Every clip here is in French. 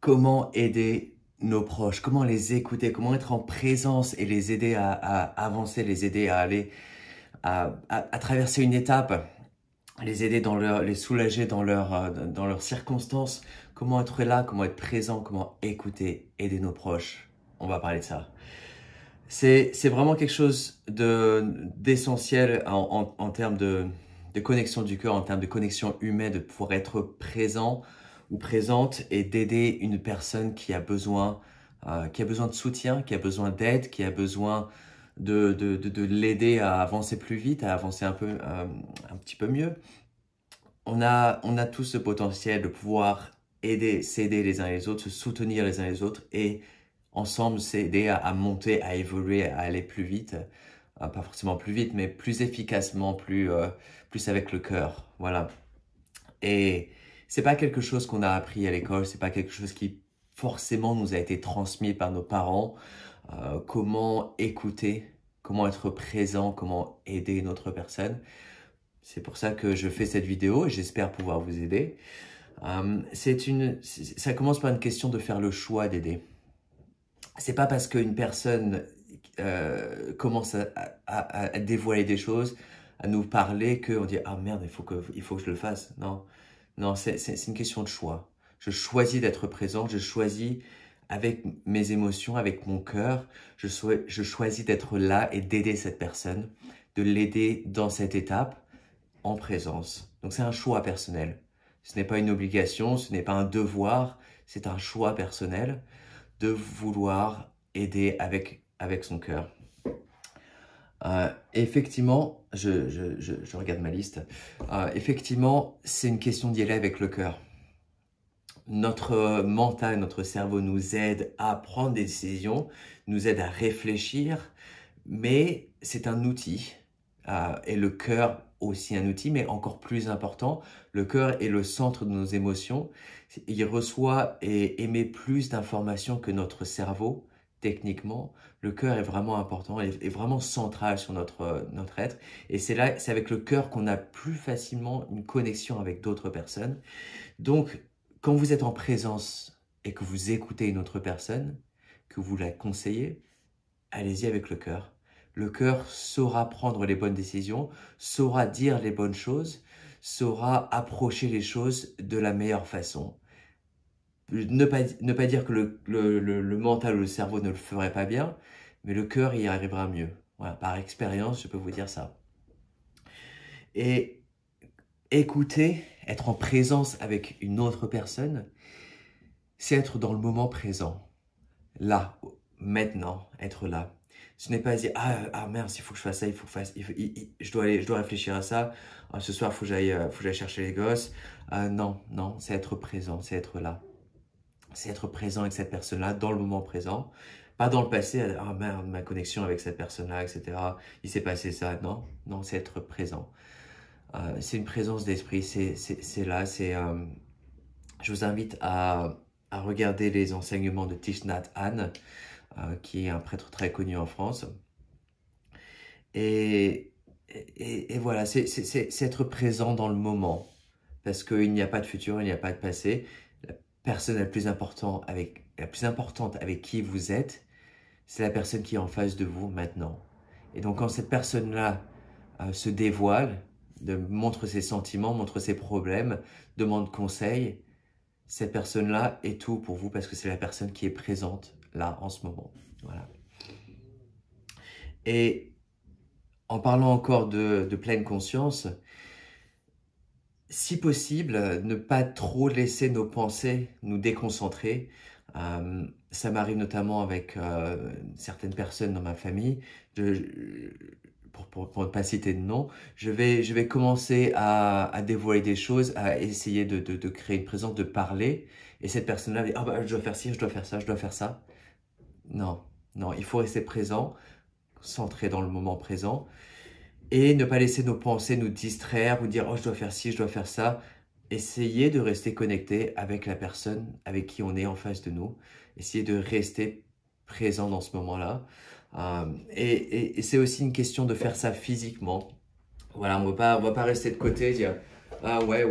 Comment aider nos proches? Comment les écouter? Comment être en présence et les aider à avancer, les aider à aller à traverser une étape, les aider les soulager dans leurs circonstances? Comment être là? Comment être présent? Comment écouter? Aider nos proches? On va parler de ça. C'est vraiment quelque chose d'essentiel en termes de connexion du cœur, en termes de connexion humaine, de pouvoir être présent ou présente et d'aider une personne qui a besoin de soutien, qui a besoin d'aide, qui a besoin de l'aider à avancer plus vite, à avancer un petit peu mieux. On a tous ce potentiel de pouvoir s'aider les uns les autres, se soutenir les uns les autres et ensemble s'aider à monter, à évoluer, à aller plus vite. Pas forcément plus vite, mais plus efficacement, plus avec le cœur. Voilà. Et c'est pas quelque chose qu'on a appris à l'école, c'est pas quelque chose qui forcément nous a été transmis par nos parents. Comment écouter, comment être présent, comment aider une autre personne. C'est pour ça que je fais cette vidéo et j'espère pouvoir vous aider. Ça commence par une question de faire le choix d'aider. C'est pas parce qu'une personne commence à dévoiler des choses, à nous parler, qu'on dit « Ah merde, il faut que je le fasse ». Non, c'est une question de choix. Je choisis d'être présent, je choisis avec mes émotions, avec mon cœur, je choisis d'être là et d'aider cette personne, de l'aider dans cette étape en présence. Donc c'est un choix personnel. Ce n'est pas une obligation, ce n'est pas un devoir, c'est un choix personnel de vouloir aider avec son cœur. Effectivement, je regarde ma liste. Effectivement, c'est une question d'y aller avec le cœur. Notre mental, notre cerveau nous aide à prendre des décisions, nous aide à réfléchir, mais c'est un outil. Et le cœur aussi un outil, mais encore plus important, le cœur est le centre de nos émotions. Il reçoit et émet plus d'informations que notre cerveau. Techniquement, le cœur est vraiment important, est vraiment central sur notre être. Et c'est avec le cœur qu'on a plus facilement une connexion avec d'autres personnes. Donc, quand vous êtes en présence et que vous écoutez une autre personne, que vous la conseillez, allez-y avec le cœur. Le cœur saura prendre les bonnes décisions, saura dire les bonnes choses, saura approcher les choses de la meilleure façon. Ne pas dire que le mental ou le cerveau ne le ferait pas bien, mais le cœur y arrivera mieux. Voilà, par expérience, je peux vous dire ça. Et écouter, être en présence avec une autre personne, c'est être dans le moment présent. Là, maintenant, être là. Ce n'est pas dire ah mince, il faut que je fasse ça, je dois réfléchir à ça. Ce soir, faut que j'aille chercher les gosses. Non, c'est être présent, c'est être là. C'est être présent avec cette personne-là dans le moment présent, pas dans le passé. Ah merde, ma connexion avec cette personne-là, etc. Il s'est passé ça. Non, c'est être présent. C'est une présence d'esprit. C'est là. Je vous invite à regarder les enseignements de Thich Nhat Hanh, qui est un prêtre très connu en France. Et voilà, c'est être présent dans le moment. Parce qu'il n'y a pas de futur, il n'y a pas de passé. La personne la plus importante avec qui vous êtes, c'est la personne qui est en face de vous maintenant. Et donc quand cette personne-là se dévoile, montre ses sentiments, montre ses problèmes, demande conseil, cette personne-là est tout pour vous parce que c'est la personne qui est présente là en ce moment. Voilà. Et en parlant encore de pleine conscience, si possible, ne pas trop laisser nos pensées nous déconcentrer. Ça m'arrive notamment avec certaines personnes dans ma famille. Pour ne pas citer de nom, je vais commencer à dévoiler des choses, à essayer de créer une présence, de parler. Et cette personne-là dit « Ah bah, je dois faire ci, je dois faire ça, je dois faire ça. » Non, il faut rester présent, centré dans le moment présent. Et ne pas laisser nos pensées nous distraire ou dire « Oh, je dois faire ci, je dois faire ça ». Essayez de rester connecté avec la personne avec qui on est en face de nous. Essayez de rester présent dans ce moment-là. Et c'est aussi une question de faire ça physiquement. Voilà, on va pas rester de côté et dire Ah ouais,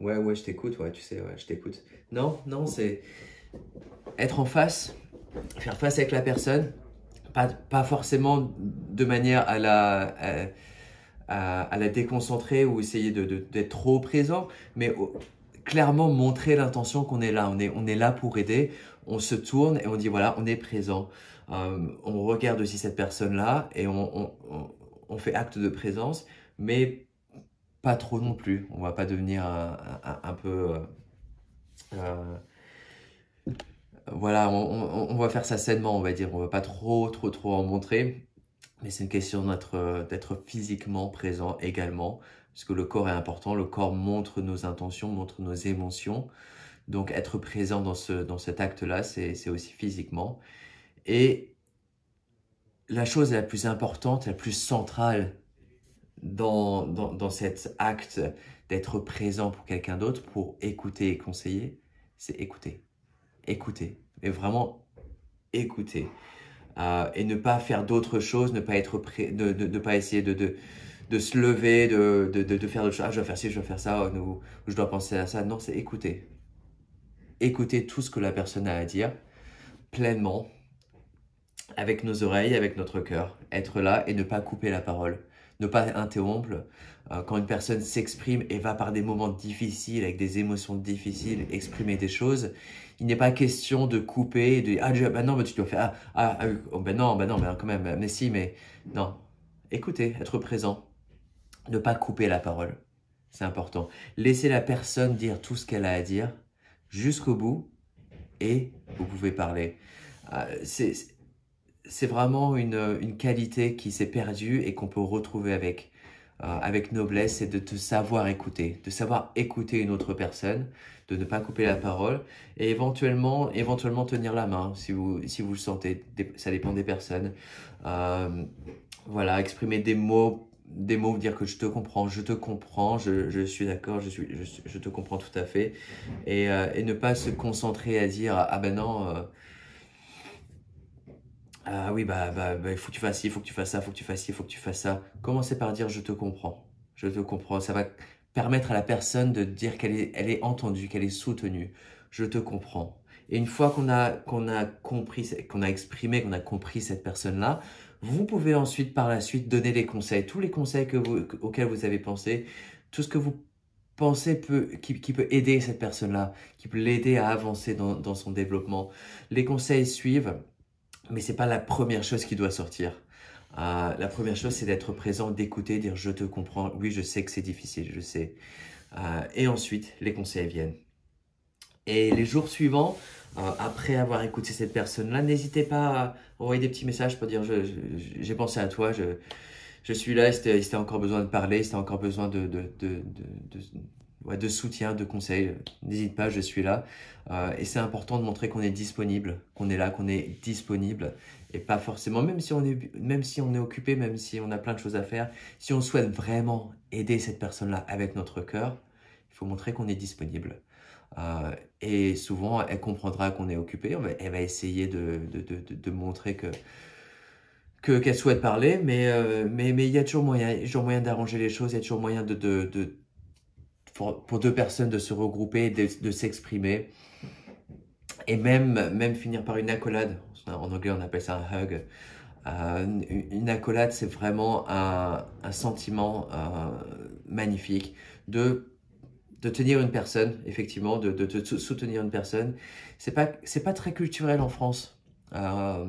je t'écoute, ouais, tu sais, ouais, je t'écoute. Non, non, c'est être en face, faire face avec la personne, pas forcément de manière à la déconcentrer ou essayer d'être trop présent, mais clairement montrer l'intention qu'on est là. On est là pour aider. On se tourne et on dit voilà, on est présent. On regarde aussi cette personne-là et on fait acte de présence, mais pas trop non plus. On va pas devenir un peu... euh, voilà, on va faire ça sainement, on va dire. On va pas trop en montrer. Mais c'est une question d'être physiquement présent également, parce que le corps est important, le corps montre nos intentions, montre nos émotions. Donc être présent dans cet acte-là, c'est aussi physiquement. Et la chose la plus importante, la plus centrale dans cet acte d'être présent pour quelqu'un d'autre, pour écouter et conseiller, c'est écouter. Écouter. Mais vraiment écouter. Et ne pas faire d'autres choses, ne pas être ne pas essayer de se lever, de faire d'autres choses. Ah, je dois faire ci, je dois faire ça, ou je dois penser à ça. Non, c'est écouter. Écouter tout ce que la personne a à dire pleinement, avec nos oreilles, avec notre cœur. Être là et ne pas couper la parole. Ne pas interrompre. Quand une personne s'exprime et va par des moments difficiles, avec des émotions difficiles, exprimer des choses, il n'est pas question de couper et de dire « Ah, bah non, mais tu dois faire... oh, ben non, quand même, mais si, mais... » Non. Écoutez, être présent. Ne pas couper la parole. C'est important. Laissez la personne dire tout ce qu'elle a à dire jusqu'au bout et vous pouvez parler. C'est vraiment une qualité qui s'est perdue et qu'on peut retrouver avec noblesse, c'est de savoir écouter, de savoir écouter une autre personne, de ne pas couper la parole et éventuellement tenir la main si vous le sentez, ça dépend des personnes. Voilà, exprimer des mots, dire que je te comprends, je suis d'accord, je te comprends tout à fait et ne pas se concentrer à dire ah ben non. Ah oui, il faut que tu fasses ci, il faut que tu fasses ça, il faut que tu fasses ci, il faut que tu fasses ça. Commencez par dire je te comprends. Je te comprends. Ça va permettre à la personne de dire elle est entendue, qu'elle est soutenue. Je te comprends. Et une fois qu'on a compris, qu'on a exprimé, qu'on a compris cette personne-là, vous pouvez ensuite, par la suite, donner des conseils. Tous les conseils auxquels vous avez pensé, tout ce que vous pensez qui peut aider cette personne-là, qui peut l'aider à avancer dans son développement. Les conseils suivent. Mais c'est pas la première chose qui doit sortir. La première chose, c'est d'être présent, d'écouter, dire je te comprends. Oui, je sais que c'est difficile, je sais. Et ensuite, les conseils viennent. Et les jours suivants, après avoir écouté cette personne-là, n'hésitez pas à envoyer des petits messages pour dire j'ai pensé à toi, je suis là, si t'as encore besoin de parler, si t'as encore besoin ouais, de soutien, de conseils, n'hésite pas, je suis là. Et c'est important de montrer qu'on est disponible, qu'on est là, qu'on est disponible. Et pas forcément, même si on est occupé, même si on a plein de choses à faire, si on souhaite vraiment aider cette personne-là avec notre cœur, il faut montrer qu'on est disponible. Et souvent, elle comprendra qu'on est occupé, elle va essayer de montrer qu'elle souhaite parler, mais il y a toujours moyen d'arranger les choses, il y a toujours moyen pour deux personnes de se regrouper, de s'exprimer, et même finir par une accolade. En anglais, on appelle ça un hug. Une accolade, c'est vraiment un sentiment magnifique de tenir une personne, effectivement, de soutenir une personne. C'est pas très culturel en France. Dans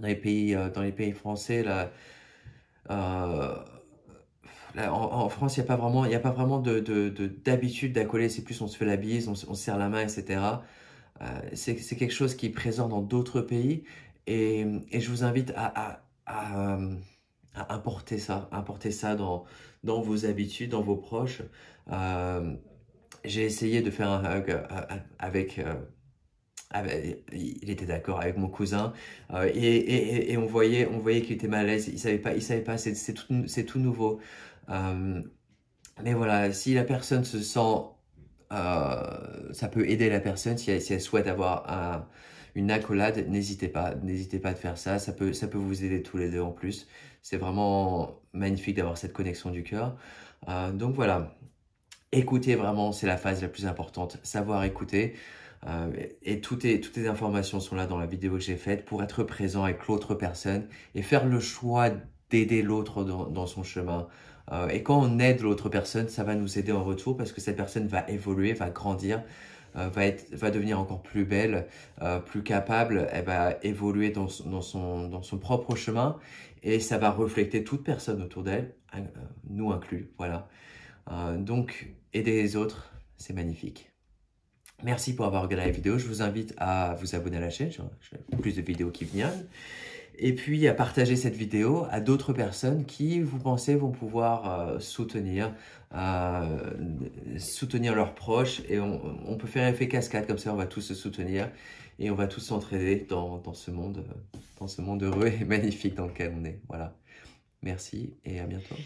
les pays français, là, en France, il n'y a pas vraiment d'habitude d'accoler. C'est plus on se fait la bise, on se serre la main, etc. C'est quelque chose qui est présent dans d'autres pays. Et je vous invite à importer ça dans vos habitudes, dans vos proches. J'ai essayé de faire un hug il était d'accord avec mon cousin et on voyait qu'il était mal à l'aise. Il savait pas. C'est tout nouveau. Euh, mais voilà, si la personne se sent, ça peut aider la personne si elle souhaite avoir une accolade. N'hésitez pas à faire ça. Ça peut vous aider tous les deux en plus. C'est vraiment magnifique d'avoir cette connexion du cœur. Donc voilà. Écouter vraiment, c'est la phase la plus importante. Savoir écouter. Et toutes les informations sont là dans la vidéo que j'ai faite pour être présent avec l'autre personne et faire le choix d'aider l'autre dans son chemin. Et quand on aide l'autre personne, ça va nous aider en retour parce que cette personne va évoluer, va grandir, va devenir encore plus belle, plus capable, elle va évoluer dans son propre chemin et ça va refléter toute personne autour d'elle, nous inclus, voilà. Donc, aider les autres, c'est magnifique. Merci pour avoir regardé la vidéo. Je vous invite à vous abonner à la chaîne. J'ai plus de vidéos qui viennent. Et puis à partager cette vidéo à d'autres personnes qui, vous pensez, vont pouvoir soutenir leurs proches. Et on peut faire effet cascade comme ça, on va tous se soutenir et on va tous s'entraider dans ce monde heureux et magnifique dans lequel on est. Voilà. Merci et à bientôt.